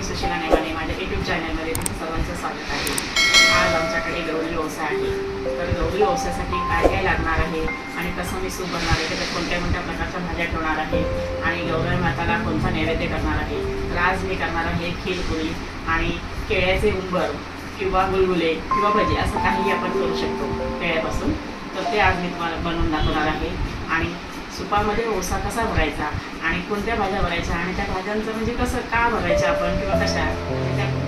सुशीला नेमाने माझ्या यूट्यूब चॅनलमध्ये तुमचं सर्वांचं स्वागत आहे। आज आमच्याकडे गौरी ओसा आहे। तर गौरी ओसासाठी काय काय लागणार आहे आणि कसं मी सूप बनवणार आहे, त्यात कोणत्या कोणत्या प्रकारच्या भाज्या ठेवणार आहे आणि गौरी माताला कोणता नैवेद्य करणार आहे। तर आज मी करणार आहे खीरपुरी आणि केळ्याचे उंबर किंवा गुलगुले किंवा भजी असं काही आपण करू शकतो केळ्यापासून। तर ते आज मी तुम्हाला बनवून दाखवणार आहे। आणि सुपामध्ये ओसा कसा भरायचा आणि कोणत्या भाज्या भरायच्या आणि त्या भाज्यांचं म्हणजे कसं का भरायचं आपण किंवा कशा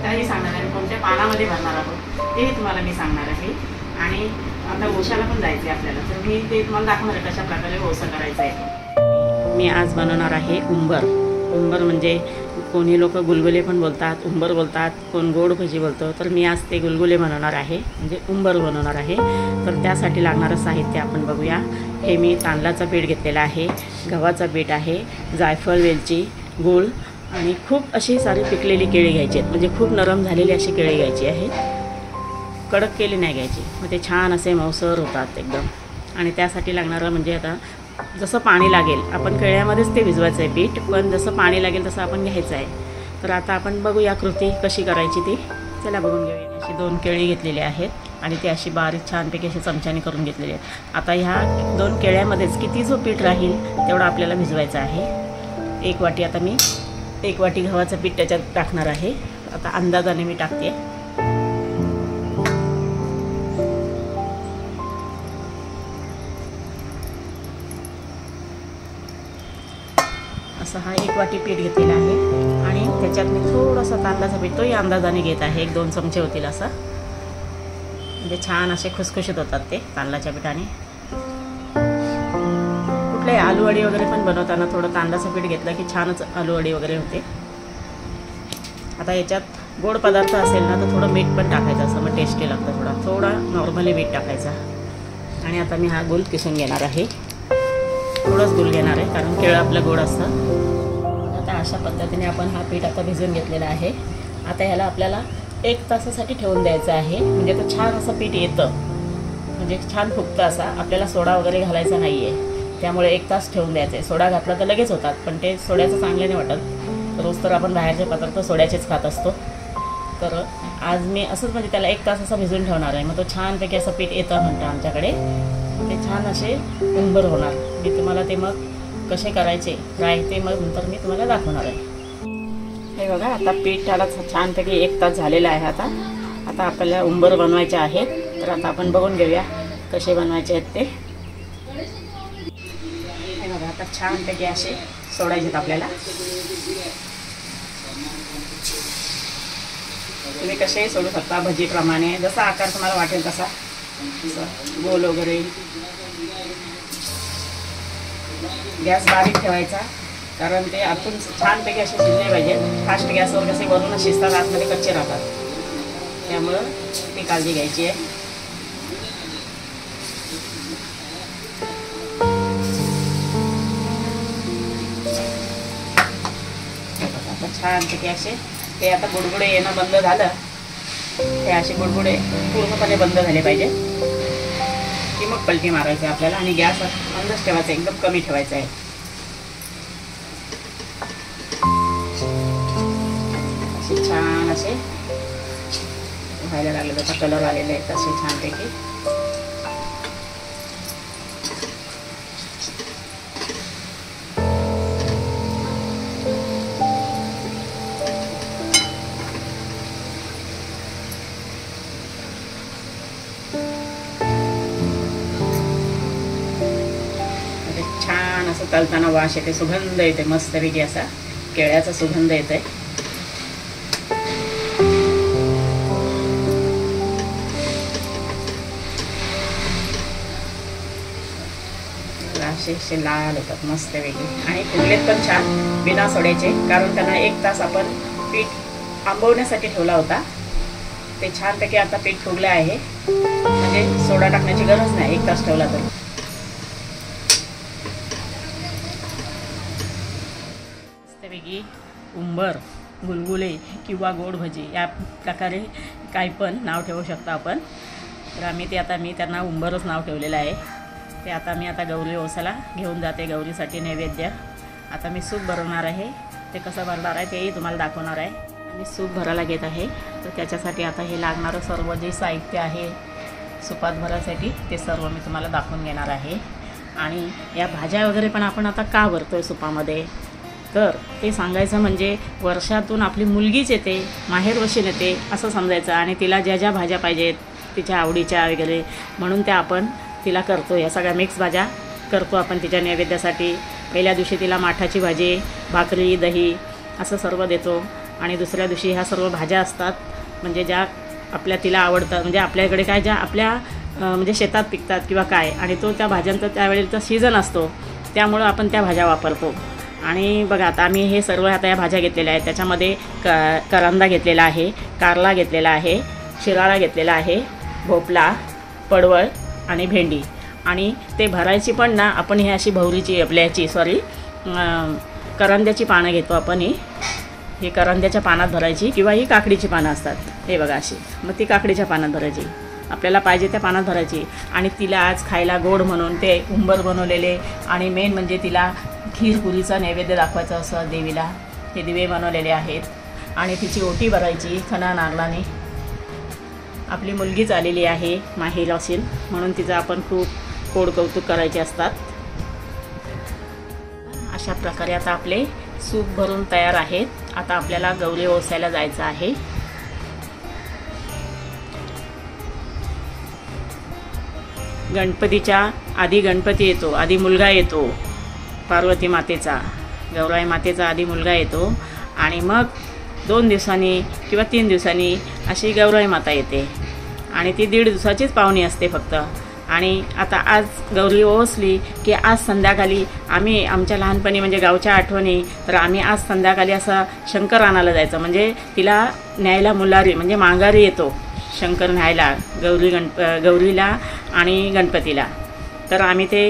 त्याही सांगणार आहे। कोणत्या पानामध्ये भरणार आहोत तेही तुम्हाला मी सांगणार आहे। आणि आता ओशाला पण जायचं आहे आपल्याला, तर मी ते तुम्हाला दाखवणार आहे कशा प्रकारे ओसा करायचा आहे। मी आज बनवणार आहे उंबर। उंबर म्हणजे कोणी लोक गुलगुले पण बोलतात, उंबर बोलतात, कोण गोड भजी बोलतो। तर मी आज ते गुलगुले बनवणार आहे, म्हणजे उंबर बनवणार आहे। तर त्यासाठी लागणारं साहित्य आपण बघूया। हे मी तांदळाचं पीठ घेतलेलं आहे, गव्हाचं पीठ आहे, जायफळ, वेलची, गूळ आणि खूप अशी सारी पिकलेली केळी घ्यायची आहेत। म्हणजे खूप नरम झालेली अशी केळी घ्यायची आहेत, कडक केळी नाही घ्यायची, मग ते छान असे मऊसर होतात एकदम। आणि त्यासाठी लागणारं म्हणजे आता जसं पाणी लागेल, आपण केळ्यामध्येच ते भिजवायचं आहे पीठ, पण जसं पाणी लागेल तसं आपण घ्यायचं आहे। तर आता आपण बघूया कृती कशी करायची ती, चला बघून घेऊया। अशी 2 केळी घेतलेली आहेत आणि ती अशी बारीक छानपैकी अशी चमच्याने करून घेतलेली आहेत। आता ह्या 2 केळ्यामध्येच किती जो पीठ राहील तेवढं आपल्याला भिजवायचं आहे। 1 वाटी, आता मी 1 वाटी गव्हाचं पीठ त्याच्यात टाकणार आहे। आता अंदाजाने मी टाकते। असं हा 1 वाटी पीठ घेतलेला आहे आणि त्याच्यात मी थोडासा तांदळाचा पीठ, तोही अंदाजाने घेत आहे। 1-2 चमचे होतील असं, म्हणजे छान असे खुसखुशीत होतात ते तांदळाच्या पिठाने। कुठल्याही आलूवडी वगैरे पण बनवताना थोडं तांदळाचं पीठ घेतलं की छानच आलूवडी वगैरे होते। आता याच्यात गोड पदार्थ असेल ना तर थोडं मीठ पण टाकायचं, असं मग टेस्टी लागतं। थोडा नॉर्मली मीठ टाकायचा। आणि आता मी हा गूळ किसून घेणार आहे, थोडंच गूळ घेणार आहे कारण केळं आपलं गोड असतं। आता अशा पद्धतीने आपण हा पीठ आता भिजवून घेतलेला आहे। आता ह्याला आपल्याला 1 तासासाठी ठेवून द्यायचं आहे, म्हणजे तो छान असं पीठ येतं, म्हणजे छान फुगतं असा। आपल्याला सोडा वगैरे घालायचा नाही आहे, त्यामुळे 1 तास ठेवून द्यायचं आहे। सोडा घातला तर लगेच होतात, पण ते सोड्याचं चांगलं नाही वाटत। रोज तर आपण बाहेरचे पदार्थ सोड्याचेच खात असतो। तर आज मी असंच म्हणजे त्याला 1 तास असं भिजवून ठेवणार आहे, मग तो छानपैकी असं पीठ येतं म्हणतं आमच्याकडे। ते छान असे उंबर होणार। मी तुम्हाला ते मग कसे करायचे फ्राय ते मग नंतर मी तुम्हाला दाखवणार आहे। हे बघा, आता पीठाला छानपैकी 1 तास झालेला आहे। आता आपल्याला उंबर बनवायचे आहेत, तर आता आपण बघून घेऊया कसे बनवायचे आहेत ते। हे बघा, आता छानपैकी असे सोडायचे आहेत आपल्याला। तुम्ही कसेही सोडू शकता, भजीप्रमाणे, जसा आकार तुम्हाला वाटेल तसा, गोल वगैरे। गॅस बारीक ठेवायचा, कारण ते आतून छानपैकी असे शिजले पाहिजे। फास्ट गॅसवर कसे वरून शिजतात, आतमध्ये कच्चे राहतात, त्यामुळं ती काळजी घ्यायची आहे। आता छानपैकी असे ते आता बुडबुडे येणं बंद झालं, हे असे बुडबुडे पूर्णपणे बंद झाले पाहिजे की मग पलटी मारायचं आहे आपल्याला। आणि गॅस बंदच ठेवायचा, एकदम कमी ठेवायचा आहे। असे छान असे व्हायला लागले, त्याचा कलर आलेला आहे तसे छानपैकी। छान असं तळताना वास येते, सुगंध येते मस्तपैकी असा केळ्याचा सुगंध येते। असे लाल होतात मस्तपैकी आणि फुगलेत पण छान बिना सोड्याचे, कारण त्यांना 1 तास आपण पीठ आंबवण्यासाठी ठेवला होता। ते छानपैकी आता पीठ फुगलं आहे, म्हणजे सोडा टाकण्याची गरज नाही 1 तास ठेवला तर। मस्तपैकी उंबर, गुलगुले किंवा गोड भजी या प्रकारे काही पण नाव ठेवू शकता आपण। तर मी त्यांना उंबरच नाव ठेवलेलं आहे। ते आता मी गौरी ओसाला घेऊन जाते, गौरीसाठी नैवेद्य। आता मी सूप बनवणार आहे, ते कसं बनवणार आहे तेही तुम्हाला दाखवणार आहे। मी सूप भरायला घेत आहे, तर त्याच्यासाठी आता हे लागणारं सर्व जे साहित्य आहे सुपात भरायसाठी ते सर्व मी तुम्हाला दाखवून घेणार आहे। आणि या भाज्या वगैरे पण आपण आता का भरतोय सुपामध्ये, तर ते सांगायचं म्हणजे वर्षातून आपली मुलगीच येते, माहेरवशील येते असं समजायचं, आणि तिला ज्या ज्या भाज्या पाहिजेत तिच्या आवडीच्या वगैरे म्हणून त्या आपण तिला करतो। या सगळ्या मिक्स भाज्या करतो आपण तिच्या नैवेद्यासाठी। पहिल्या दिवशी तिला माठाची भाजी, भाकरी, दही असं सर्व देतो, आणि दुसऱ्या दिवशी ह्या सर्व भाज्या असतात म्हणजे ज्या आपल्या तिला आवडतात, म्हणजे आपल्याकडे काय ज्या आपल्या म्हणजे शेतात पिकतात किंवा काय, आणि तो त्या भाज्यांचा त्यावेळेचा सीझन असतो त्यामुळं आपण त्या भाज्या वापरतो। आणि बघा आता आम्ही हे सर्व आता या भाज्या घेतलेल्या आहेत, त्याच्यामध्ये करंदा घेतलेला आहे, कारला घेतलेला आहे, शिराळा घेतलेला आहे, भोपळा, पडवळ आणि भेंडी। आणि ते भरायची पण ना आपण ही अशी भवरीची आपल्याची करंद्याची पानं घेतो आपण, ही करंद्याच्या पानात भरायची किंवा ही काकडीची पानं असतात, हे बघा अशी, मग ती काकडीच्या पानात भरायची, आपल्याला पाहिजे त्या पानात भरायची। आणि तिला आज खायला गोड म्हणून ते उंबर बनवलेले, आणि मेन म्हणजे तिला खीरपुरीचा नैवेद्य दाखवायचा असं देवीला, हे दिवे बनवलेले आहेत। आणि तिची ओटी भरायची खणा नारळाने। आपली मुलगीच आलेली आहे माहेर असेल म्हणून तिचं आपण खूप गोड कौतुक करायचे असतात। अशा प्रकारे आता आपले सूप भरून तयार आहेत। आता आपल्याला गौरी ओसायला जायचं आहे। गणपतीच्या आधी गणपती येतो, आधी मुलगा येतो, पार्वती मातेचा, गौराई मातेचा आधी मुलगा येतो, आणि मग 2 दिवसांनी किंवा 3 दिवसांनी अशी गौराई माता येते, आणि ती 1.5 दिवसाचीच पाहुणी असते फक्त। आणि आता आज गौरी ओसली की आज संध्याकाळी आम्ही आमच्या लहानपणी म्हणजे गावच्या आठवणी, तर आम्ही आज संध्याकाळी असं शंकर आणायला जायचं, म्हणजे तिला न्यायला मुलारी म्हणजे माघारी येतो शंकर न्यायला गौरीला आणि गणपतीला। तर आम्ही ते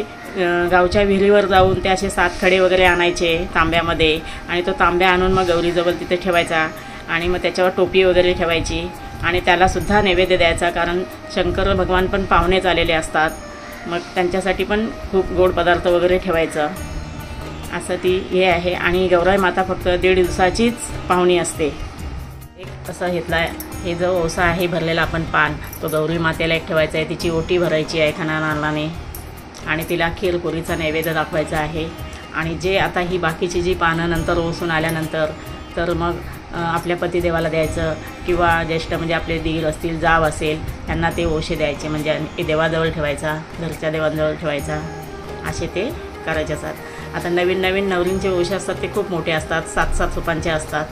गावच्या विहिरीवर जाऊन ते असे 7 खडे वगैरे आणायचे तांब्यामध्ये, आणि तो तांब्या आणून मग गौरीजवळ तिथे ठेवायचा, आणि मग त्याच्यावर टोपी वगैरे ठेवायची, आणि त्यालासुद्धा नैवेद्य द्यायचा, कारण शंकर भगवान पण पाहुणेच आलेले असतात, मग त्यांच्यासाठी पण खूप गोड पदार्थ वगैरे ठेवायचं, असं ती हे आहे। आणि गौराई माता फक्त 1.5 दिवसाचीच पाहुणी असते। एक असं घेतला हे जो ओसा आहे भरलेला आपण पान, तो गौरी मातेला एक ठेवायचा आहे, तिची ओटी भरायची आहे खणा नारळाने, आणि तिला खीरपुरीचा नैवेद्य दाखवायचा आहे। आणि जे आता ही बाकीची जी पानं नंतर ओसून आल्यानंतर तर मग आपल्या पतिदेवाला द्यायचं, किंवा ज्येष्ठ म्हणजे आपले दीर असतील, जाव असेल त्यांना ते ओशे द्यायचे, म्हणजे देवाजवळ ठेवायचा, घरच्या देवांजवळ ठेवायचा, असे ते करायचे असतात। आता नवीन नवीन नवरींचे ओशे असतात ते खूप मोठे असतात, 7-7 सुपांचे असतात।